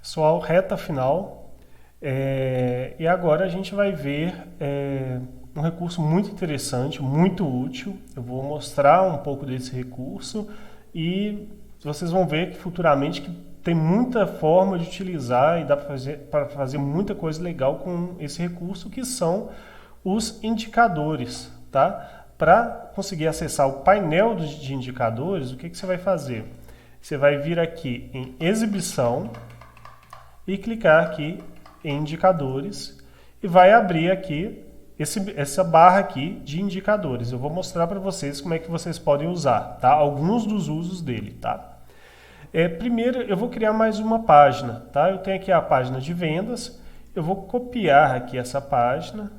Pessoal, reta final. E agora a gente vai ver um recurso muito interessante, muito útil. Eu vou mostrar um pouco desse recurso e vocês vão ver que futuramente que tem muita forma de utilizar e dá para fazer muita coisa legal com esse recurso, que são os indicadores, tá? Para conseguir acessar o painel de indicadores, o que você vai fazer? Você vai vir aqui em exibição e clicar aqui em indicadores e vai abrir aqui essa barra aqui de indicadores. Eu vou mostrar para vocês como é que vocês podem usar, tá? Alguns dos usos dele, tá? Primeiro eu vou criar mais uma página, tá? Eu tenho aqui a página de vendas, eu vou copiar aqui essa página.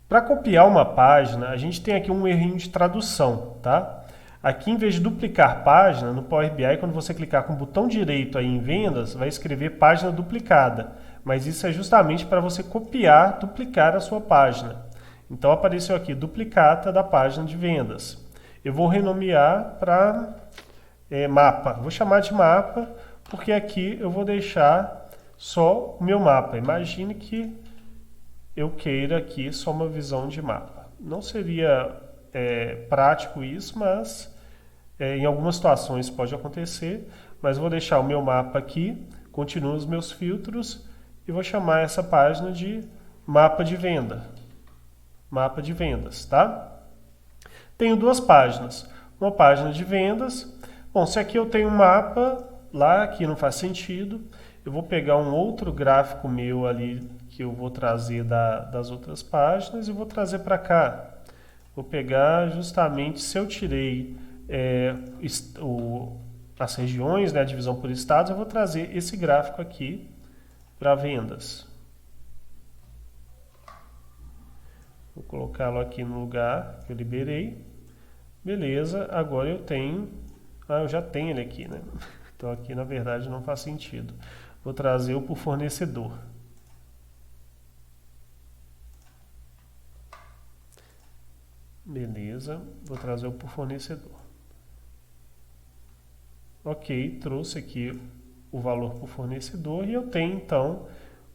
Para copiar uma página, a gente tem aqui um errinho de tradução, tá? Aqui, em vez de duplicar página, no Power BI, quando você clicar com o botão direito aí em vendas, vai escrever página duplicada. Mas isso é justamente para você copiar, duplicar a sua página. Então apareceu aqui, duplicata da página de vendas. Eu vou renomear para mapa. Vou chamar de mapa, porque aqui eu vou deixar só o meu mapa. Imagine que eu queira aqui só uma visão de mapa. Não seria prático isso, mas em algumas situações pode acontecer. Mas vou deixar o meu mapa aqui, continuo os meus filtros e vou chamar essa página de mapa de venda. Mapa de vendas, tá? Tenho duas páginas. Uma página de vendas. Bom, se aqui eu tenho um mapa, lá aqui não faz sentido. Eu vou pegar um outro gráfico meu ali que eu vou trazer das outras páginas e vou trazer para cá. Vou pegar justamente, se eu tirei as regiões, né, a divisão por estados, eu vou trazer esse gráfico aqui para vendas. Vou colocá-lo aqui no lugar que eu liberei. Beleza, agora eu tenho... eu já tenho ele aqui, né? Então aqui na verdade não faz sentido. Vou trazer o por fornecedor. Beleza, vou trazer o por fornecedor. Ok, trouxe aqui o valor por fornecedor e eu tenho então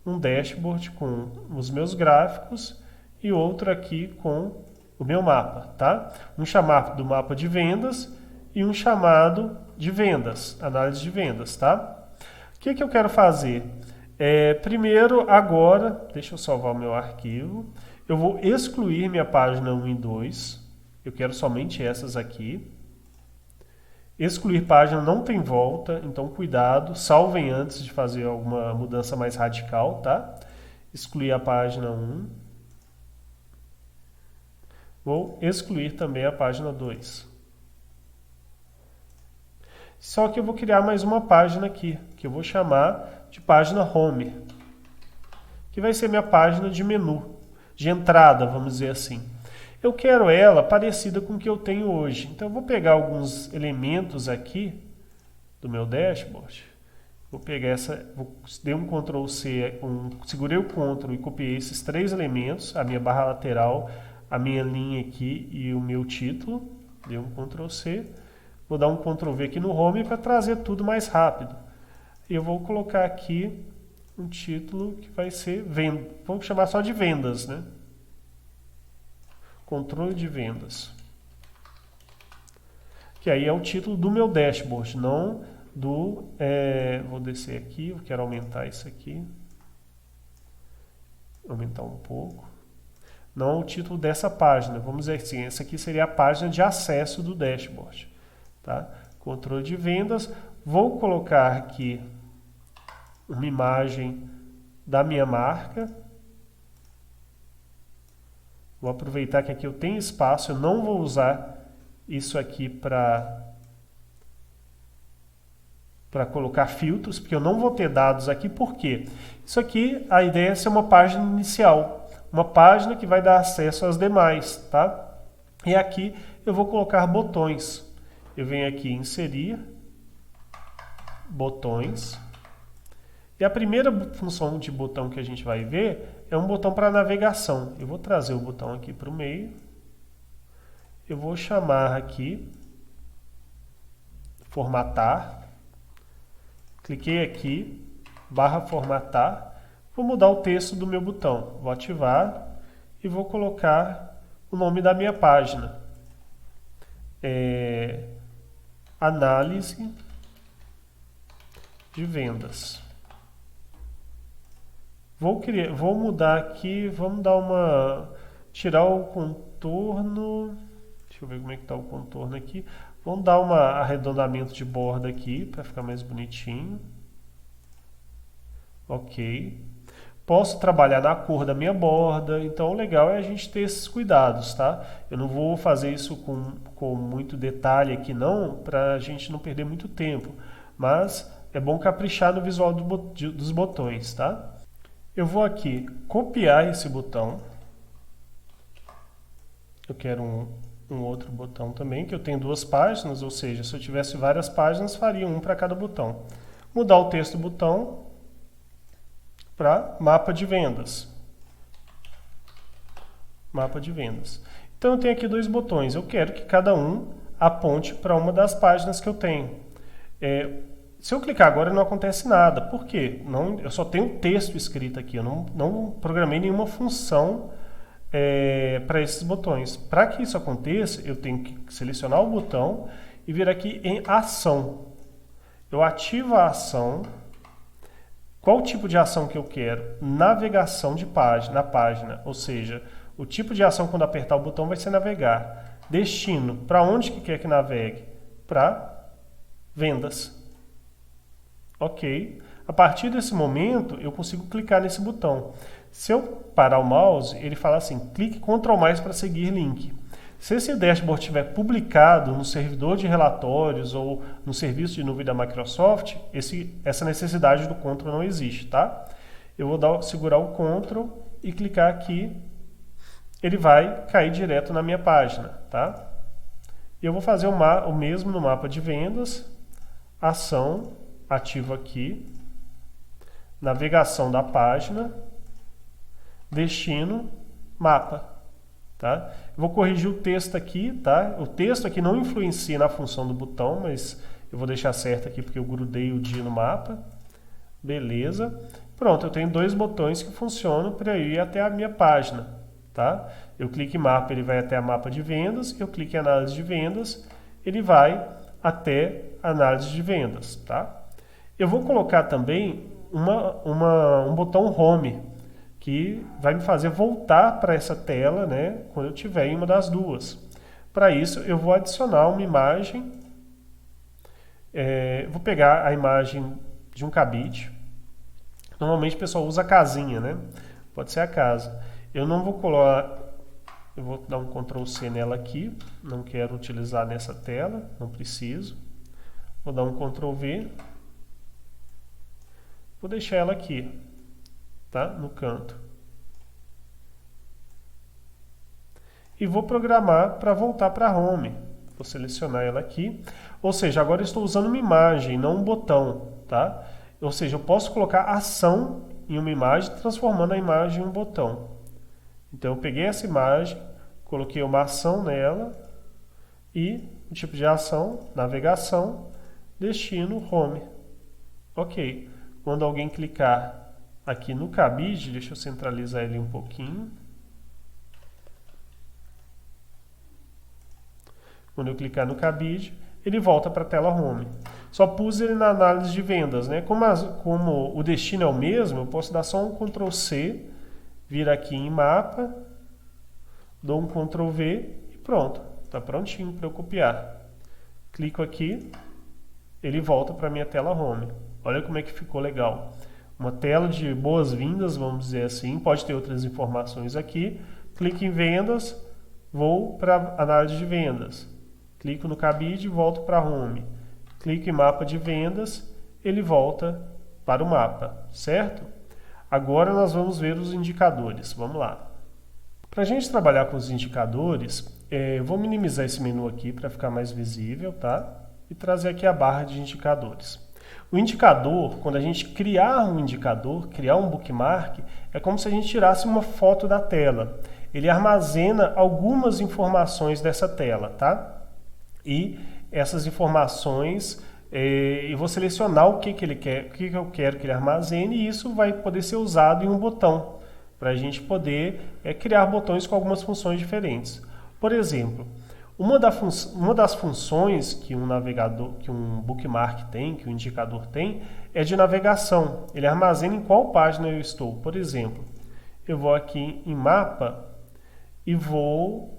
um dashboard com os meus gráficos e outro aqui com o meu mapa, tá? Um chamado do mapa de vendas e um chamado de vendas, análise de vendas, tá? O que eu quero fazer? Primeiro, agora, deixa eu salvar o meu arquivo, eu vou excluir minha página 1 e 2, eu quero somente essas aqui. Excluir página não tem volta, então cuidado, salvem antes de fazer alguma mudança mais radical, tá? Excluir a página 1. Vou excluir também a página 2. Só que eu vou criar mais uma página aqui, que eu vou chamar de página Home, que vai ser minha página de menu, de entrada, vamos dizer assim. Eu quero ela parecida com o que eu tenho hoje. Então eu vou pegar alguns elementos aqui do meu dashboard. Vou pegar dei um Ctrl C, segurei o Ctrl e copiei esses três elementos, a minha barra lateral, a minha linha aqui e o meu título. Dei um Ctrl C. Vou dar um Ctrl V aqui no Home para trazer tudo mais rápido. E eu vou colocar aqui um título que vai ser venda. Vamos chamar só de vendas, né? Controle de vendas. Que aí é o título do meu dashboard, não do... vou descer aqui, eu quero aumentar isso aqui. Aumentar um pouco. Não é o título dessa página, vamos dizer assim, essa aqui seria a página de acesso do dashboard. Tá? Controle de vendas. Vou colocar aqui uma imagem da minha marca. Vou aproveitar que aqui eu tenho espaço, eu não vou usar isso aqui para colocar filtros, porque eu não vou ter dados aqui, por quê? Isso aqui, a ideia é ser uma página inicial, uma página que vai dar acesso às demais, tá? E aqui eu vou colocar botões. Eu venho aqui em inserir, botões. E a primeira função de botão que a gente vai ver é um botão para navegação. Eu vou trazer o botão aqui para o meio. Eu vou chamar aqui, formatar. cliquei aqui, barra formatar, vou mudar o texto do meu botão, vou ativar e vou colocar o nome da minha página. Análise de vendas. Vou mudar aqui, vamos dar tirar o contorno, deixa eu ver como é que está o contorno aqui, vamos dar um arredondamento de borda aqui, para ficar mais bonitinho. Ok. Posso trabalhar na cor da minha borda, então o legal é a gente ter esses cuidados, tá? Eu não vou fazer isso com muito detalhe aqui não, para a gente não perder muito tempo, mas é bom caprichar no visual dos botões, tá? Eu vou aqui copiar esse botão, eu quero um outro botão também, que eu tenho 2 páginas, ou seja, se eu tivesse várias páginas, faria um para cada botão. Mudar o texto do botão para mapa de vendas. Mapa de vendas. Então eu tenho aqui 2 botões. Eu quero que cada um aponte para uma das páginas que eu tenho. Se eu clicar agora não acontece nada. Por quê? Eu só tenho texto escrito aqui. Eu não programei nenhuma função para esses botões. Para que isso aconteça, eu tenho que selecionar o botão e vir aqui em ação. Eu ativo a ação. Qual o tipo de ação que eu quero? Navegação de página, na página, ou seja, o tipo de ação quando apertar o botão vai ser navegar. Destino, para onde que quer que navegue? Para vendas. Ok. A partir desse momento, eu consigo clicar nesse botão. Se eu parar o mouse, ele fala assim, clique Ctrl+, para seguir link. Se esse dashboard estiver publicado no servidor de relatórios ou no serviço de nuvem da Microsoft, essa necessidade do Ctrl não existe, tá? Eu vou segurar o Ctrl e clicar aqui, ele vai cair direto na minha página, tá? Eu vou fazer o mesmo no mapa de vendas, ação, ativo aqui, navegação da página, destino, mapa. Tá? Eu vou corrigir o texto aqui, tá? O texto aqui não influencia na função do botão, mas eu vou deixar certo aqui porque eu grudei o dia no mapa. Beleza. Pronto, eu tenho 2 botões que funcionam para ir até a minha página, tá? Eu clico em mapa, ele vai até a mapa de vendas, eu clico em análise de vendas, ele vai até a análise de vendas, tá? Eu vou colocar também um botão home, que vai me fazer voltar para essa tela, né, quando eu estiver em uma das duas. Para isso, eu vou adicionar uma imagem, vou pegar a imagem de um cabide. Normalmente o pessoal usa a casinha, né? Pode ser a casa. Eu não vou colar, eu vou dar um Ctrl C nela aqui, não quero utilizar nessa tela, não preciso. Vou dar um Ctrl V, vou deixar ela aqui. Tá? No canto. E vou programar para voltar para a home. Vou selecionar ela aqui. Ou seja, agora eu estou usando uma imagem, não um botão. Tá? Ou seja, eu posso colocar ação em uma imagem, transformando a imagem em um botão. Então eu peguei essa imagem, coloquei uma ação nela e o tipo de ação, navegação, destino, home. Ok. Quando alguém clicar aqui no cabide, deixa eu centralizar ele um pouquinho. Quando eu clicar no cabide, ele volta para a tela home. Só pus ele na análise de vendas, né? Como o destino é o mesmo, eu posso dar só um Ctrl C, vir aqui em mapa, dou um Ctrl V e pronto. Está prontinho para eu copiar. Clico aqui, ele volta para a minha tela home. Olha como é que ficou legal. Uma tela de boas-vindas, vamos dizer assim, pode ter outras informações aqui. Clico em vendas, vou para análise de vendas. Clico no cabide e volto para home. Clico em mapa de vendas, ele volta para o mapa, certo? Agora nós vamos ver os indicadores, vamos lá. Para a gente trabalhar com os indicadores, eu vou minimizar esse menu aqui para ficar mais visível, tá? E trazer aqui a barra de indicadores. O indicador, quando a gente criar um indicador, criar um bookmark, é como se a gente tirasse uma foto da tela. Ele armazena algumas informações dessa tela, tá? E essas informações e vou selecionar o que, que ele quer, o que, que eu quero que ele armazene, e isso vai poder ser usado em um botão, para a gente poder criar botões com algumas funções diferentes. Por exemplo, uma das funções que um navegador, que um bookmark tem, que um indicador tem, é de navegação. Ele armazena em qual página eu estou. Por exemplo, eu vou aqui em mapa e vou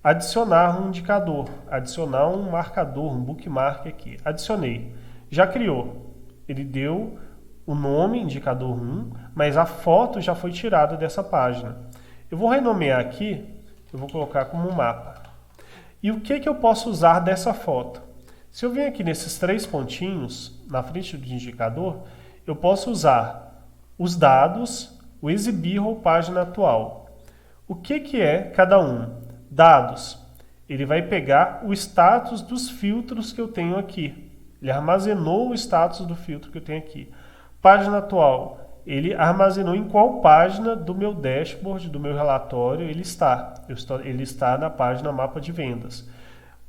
adicionar um indicador, adicionar um marcador, um bookmark aqui. Adicionei. Já criou. Ele deu o nome, indicador 1, mas a foto já foi tirada dessa página. Eu vou renomear aqui, eu vou colocar como mapa. E o que eu posso usar dessa foto? Se eu vir aqui nesses 3 pontinhos, na frente do indicador, eu posso usar os dados, o exibir ou página atual. O que é cada um? Dados. Ele vai pegar o status dos filtros que eu tenho aqui. Ele armazenou o status do filtro que eu tenho aqui. Página atual. Ele armazenou em qual página do meu dashboard, do meu relatório ele está. Ele está na página mapa de vendas.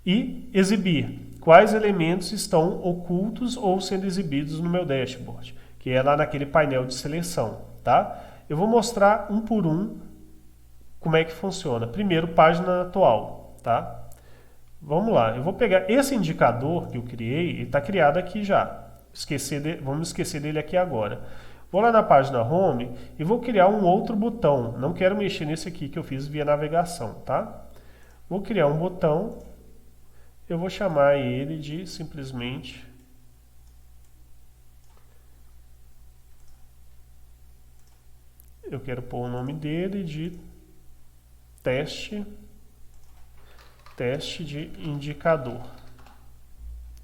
E exibir. Quais elementos estão ocultos ou sendo exibidos no meu dashboard, que é lá naquele painel de seleção, tá? Eu vou mostrar um por um como é que funciona. Primeiro, página atual, tá? Vamos lá, eu vou pegar esse indicador que eu criei, ele está criado aqui já. Vamos esquecer dele aqui agora. Vou lá na página Home e vou criar um outro botão. Não quero mexer nesse aqui que eu fiz via navegação, tá? Vou criar um botão. Eu vou chamar ele de simplesmente eu quero pôr o nome dele de teste de indicador.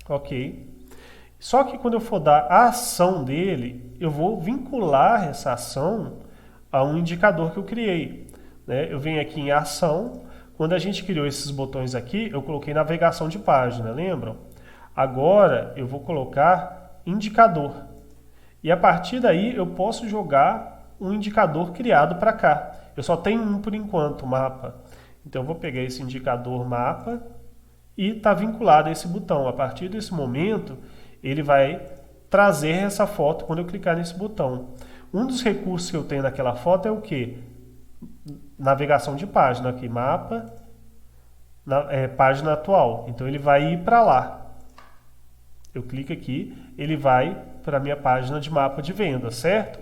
Ok. Só que quando eu for dar a ação dele, eu vou vincular essa ação a um indicador que eu criei, né? Eu venho aqui em ação. Quando a gente criou esses botões aqui, eu coloquei navegação de página, lembram? Agora eu vou colocar indicador. E a partir daí eu posso jogar um indicador criado para cá. Eu só tenho um por enquanto, mapa. Então eu vou pegar esse indicador mapa e está vinculado a esse botão. A partir desse momento, ele vai trazer essa foto quando eu clicar nesse botão. Um dos recursos que eu tenho naquela foto é o quê? Navegação de página aqui, mapa, página atual. Então ele vai ir para lá. Eu clico aqui, ele vai para a minha página de mapa de venda, certo?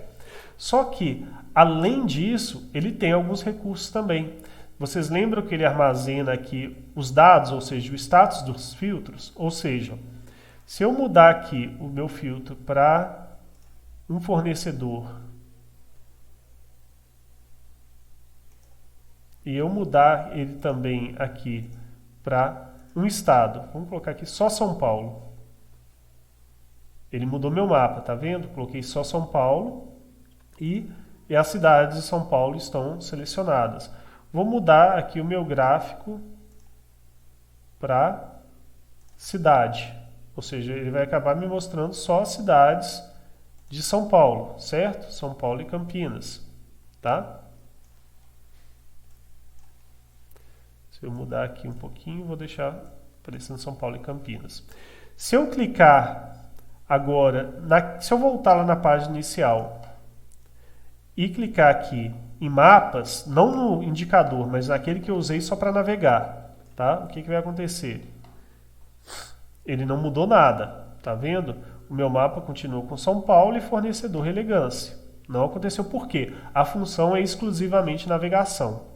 Só que, além disso, ele tem alguns recursos também. Vocês lembram que ele armazena aqui os dados, ou seja, o status dos filtros? Ou seja, se eu mudar aqui o meu filtro para um fornecedor e eu mudar ele também aqui para um estado, vamos colocar aqui só São Paulo. Ele mudou meu mapa, tá vendo? Coloquei só São Paulo e as cidades de São Paulo estão selecionadas. Vou mudar aqui o meu gráfico para cidade. Ou seja, ele vai acabar me mostrando só as cidades de São Paulo, certo? São Paulo e Campinas, tá? Se eu mudar aqui um pouquinho, vou deixar aparecendo São Paulo e Campinas. Se eu clicar agora, se eu voltar lá na página inicial e clicar aqui em mapas, não no indicador, mas naquele que eu usei só para navegar, tá? O que vai acontecer? Ele não mudou nada, tá vendo? O meu mapa continua com São Paulo e fornecedor Elegância. Não aconteceu por quê? A função é exclusivamente navegação.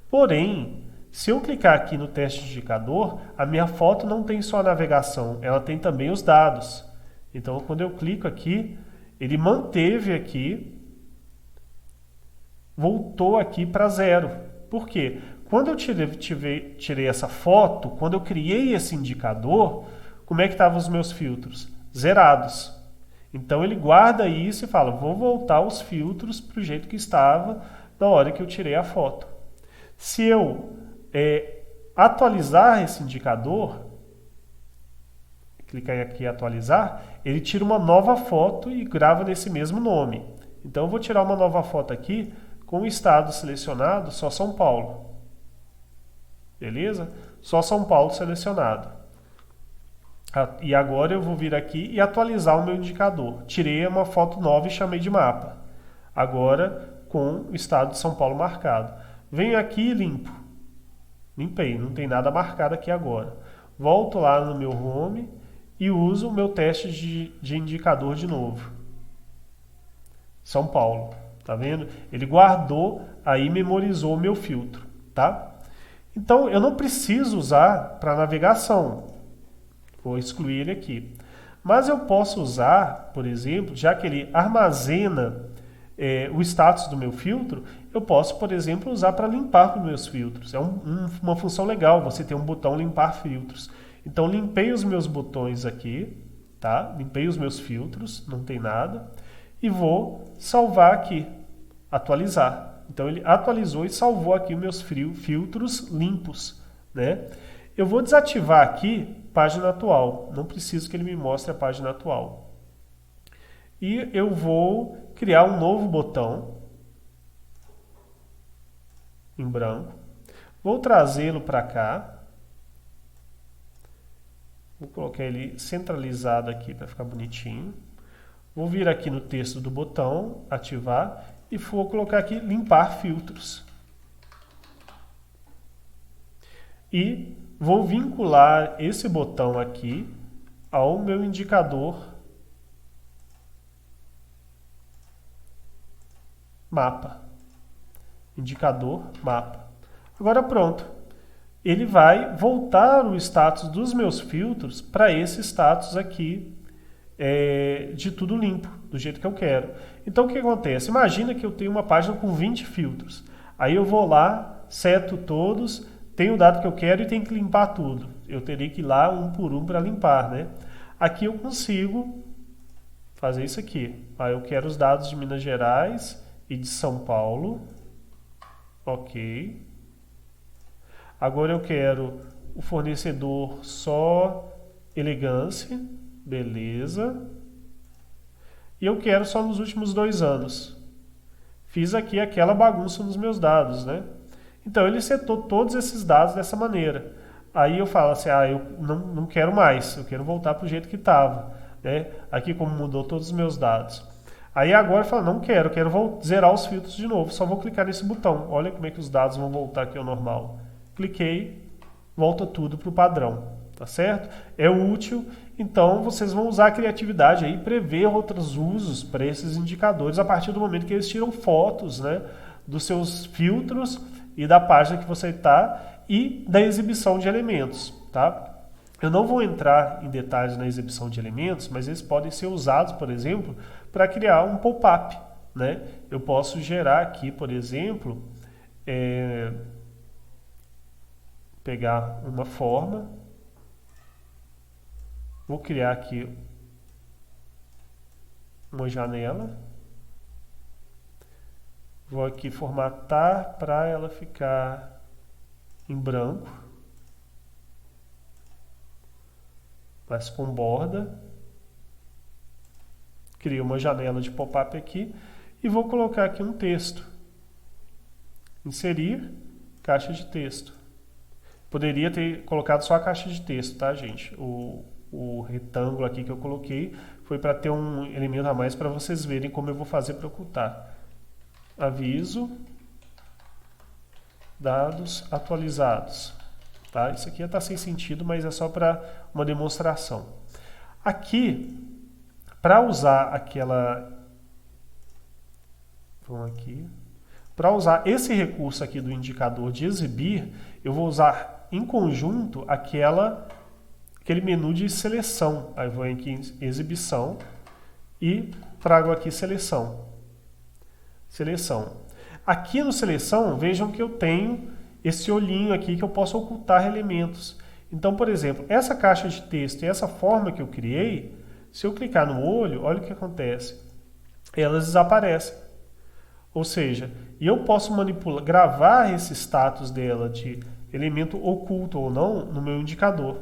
Porém, se eu clicar aqui no teste de indicador, a minha foto não tem só a navegação, ela tem também os dados. Então, quando eu clico aqui, ele manteve aqui, voltou aqui para 0. Por quê? Quando eu tirei essa foto, quando eu criei esse indicador, como é que estavam os meus filtros? Zerados. Então ele guarda isso e fala, vou voltar os filtros para o jeito que estava na hora que eu tirei a foto. Se eu atualizar esse indicador, clicar aqui em atualizar, ele tira uma nova foto e grava nesse mesmo nome. Então eu vou tirar uma nova foto aqui com o estado selecionado, só São Paulo. Beleza? Só São Paulo selecionado. E agora eu vou vir aqui e atualizar o meu indicador. Tirei uma foto nova e chamei de mapa. Agora com o estado de São Paulo marcado. Venho aqui e limpo. Limpei, não tem nada marcado aqui agora. Volto lá no meu home e uso o meu teste de indicador de novo. São Paulo, tá vendo? Ele guardou, aí memorizou o meu filtro, tá? Então eu não preciso usar para navegação. Vou excluir ele aqui. Mas eu posso usar, por exemplo, já que ele armazena o status do meu filtro, eu posso, por exemplo, usar para limpar os meus filtros. É uma função legal, você tem um botão limpar filtros. Então limpei os meus botões aqui, tá? Limpei os meus filtros, não tem nada. E vou salvar aqui, atualizar. Então ele atualizou e salvou aqui os meus filtros limpos, né? Eu vou desativar aqui página atual, não preciso que ele me mostre a página atual. E eu vou criar um novo botão em branco. Vou trazê-lo para cá. Vou colocar ele centralizado aqui para ficar bonitinho. Vou vir aqui no texto do botão, ativar, e vou colocar aqui limpar filtros. E vou vincular esse botão aqui ao meu indicador mapa. Indicador mapa. Agora pronto. Ele vai voltar o status dos meus filtros para esse status aqui de tudo limpo, do jeito que eu quero. Então o que acontece? Imagina que eu tenho uma página com 20 filtros. Aí eu vou lá, seto todos, tenho o dado que eu quero e tenho que limpar tudo. Eu teria que ir lá um por um para limpar, né? Aqui eu consigo fazer isso aqui. Aí eu quero os dados de Minas Gerais e de São Paulo. Ok. Agora eu quero o fornecedor só elegância. Beleza. E eu quero só nos últimos 2 anos. Fiz aqui aquela bagunça nos meus dados, né? Então ele setou todos esses dados dessa maneira. Aí eu falo assim, eu não quero mais, eu quero voltar para o jeito que estava, né? Aqui como mudou todos os meus dados. Aí agora eu falo, não quero, zerar os filtros de novo, só vou clicar nesse botão. Olha como é que os dados vão voltar aqui ao normal. Cliquei, volta tudo para o padrão, tá certo? É útil, então vocês vão usar a criatividade aí, prever outros usos para esses indicadores a partir do momento que eles tiram fotos, né, dos seus filtros e da página que você está e da exibição de elementos, tá? Eu não vou entrar em detalhes na exibição de elementos, mas eles podem ser usados, por exemplo, para criar um pop-up, né? Eu posso gerar aqui, por exemplo, pegar uma forma, vou criar aqui uma janela, vou aqui formatar para ela ficar em branco, mas com borda. Crio uma janela de pop-up aqui e vou colocar aqui um texto. Inserir caixa de texto. Poderia ter colocado só a caixa de texto, tá, gente? O retângulo aqui que eu coloquei foi para ter um elemento a mais para vocês verem como eu vou fazer para ocultar. Aviso, dados atualizados. Tá? Isso aqui está sem sentido, mas é só para uma demonstração. Aqui, para usar para usar esse recurso aqui do indicador de exibir, eu vou usar em conjunto aquele menu de seleção. Aí eu vou aqui em exibição e trago aqui seleção. Seleção. Aqui no seleção, vejam que eu tenho esse olhinho aqui que eu posso ocultar elementos. Então, por exemplo, essa caixa de texto e essa forma que eu criei, se eu clicar no olho, olha o que acontece. Elas desaparecem. Ou seja, eu posso gravar esse status dela de elemento oculto ou não no meu indicador.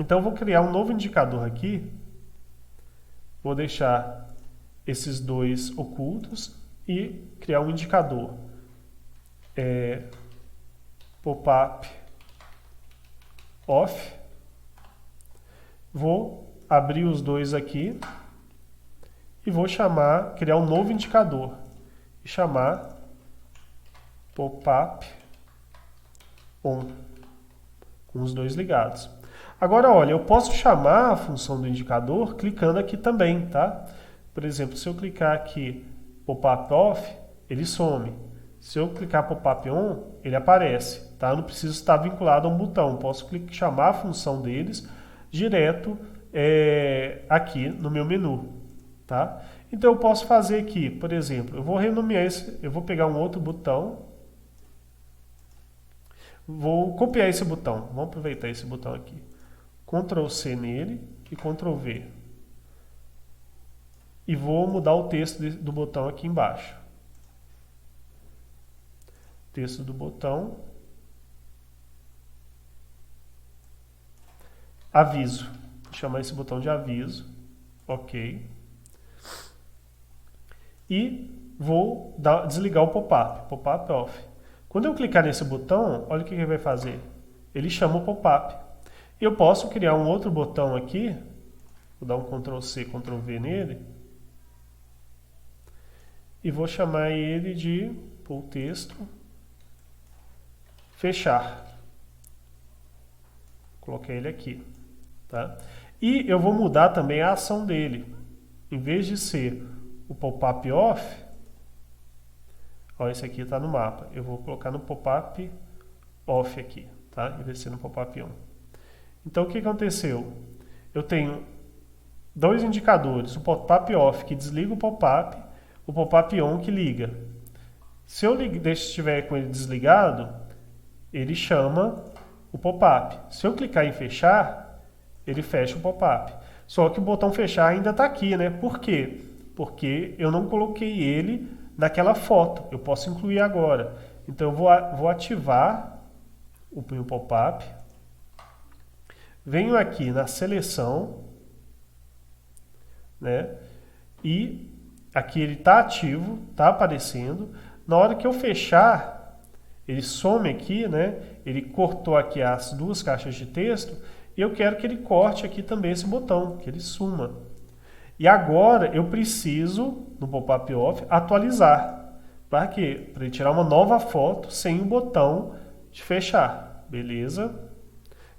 Então eu vou criar um novo indicador aqui. Vou deixar esses 2 ocultos e criar um indicador. Pop-up off. Vou abrir os dois aqui e vou criar um novo indicador e chamar pop-up on, com os dois ligados. Agora, olha, eu posso chamar a função do indicador clicando aqui também, tá? Por exemplo, se eu clicar aqui pop-up off, ele some. Se eu clicar pop-up on, ele aparece, tá? Eu não preciso estar vinculado a um botão, posso chamar a função deles direto aqui no meu menu, tá? Então eu posso fazer aqui, por exemplo, eu vou renomear eu vou pegar um outro botão, vou copiar esse botão, vamos aproveitar esse botão aqui, Ctrl C nele e Ctrl V, e vou mudar o texto do botão aqui embaixo. Texto do botão, aviso, vou chamar esse botão de aviso, ok, e vou desligar o pop-up off. Quando eu clicar nesse botão, olha o que ele vai fazer, ele chama o pop-up. Eu posso criar um outro botão aqui, vou dar um Ctrl C, Ctrl V nele, e vou chamar ele de, por texto, fechar. Coloquei ele aqui, tá? E eu vou mudar também a ação dele. Em vez de ser o pop-up off, ó, esse aqui está no mapa. Eu vou colocar no pop-up off aqui, tá? Em vez de ser no pop-up on. Então, o que aconteceu? Eu tenho dois indicadores, o pop-up off que desliga o pop-up on que liga. Se eu estiver com ele desligado, ele chama o pop-up. Se eu clicar em fechar, ele fecha o pop-up. Só que o botão fechar ainda está aqui, né? Por quê? Porque eu não coloquei ele naquela foto. Eu posso incluir agora. Então eu vou ativar o meu pop-up. Venho aqui na seleção, né? E aqui ele está ativo, está aparecendo. Na hora que eu fechar, ele some aqui, né? Ele cortou aqui as duas caixas de texto e eu quero que ele corte aqui também esse botão, que ele suma. E agora eu preciso, no pop-up off, atualizar. Para quê? Para ele tirar uma nova foto sem o botão de fechar. Beleza?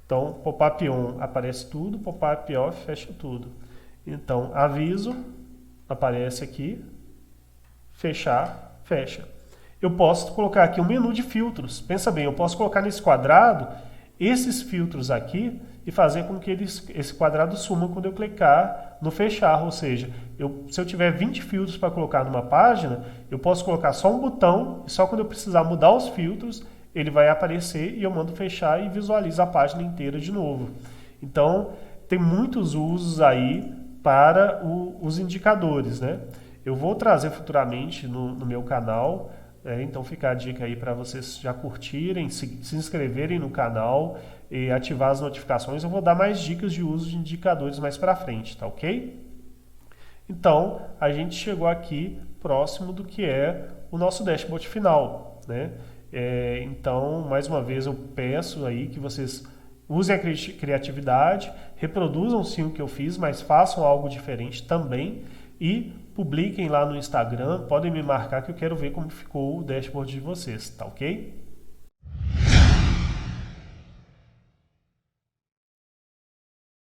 Então, pop-up on aparece tudo, pop-up off fecha tudo. Então, aviso, aparece aqui, fechar, fecha. Eu posso colocar aqui um menu de filtros. Pensa bem, eu posso colocar nesse quadrado esses filtros aqui e fazer com que esse quadrado suma quando eu clicar no fechar. Ou seja, se eu tiver 20 filtros para colocar numa página, eu posso colocar só um botão e só quando eu precisar mudar os filtros, ele vai aparecer e eu mando fechar e visualizo a página inteira de novo. Então, tem muitos usos aí para os indicadores, né? Eu vou trazer futuramente no meu canal. Então fica a dica aí para vocês já curtirem, se inscreverem no canal e ativar as notificações. Eu vou dar mais dicas de uso de indicadores mais para frente, tá ok? Então, a gente chegou aqui próximo do que é o nosso dashboard final, né? Então, mais uma vez eu peço aí que vocês usem a criatividade, reproduzam sim o que eu fiz, mas façam algo diferente também e publiquem lá no Instagram, podem me marcar que eu quero ver como ficou o dashboard de vocês, tá ok?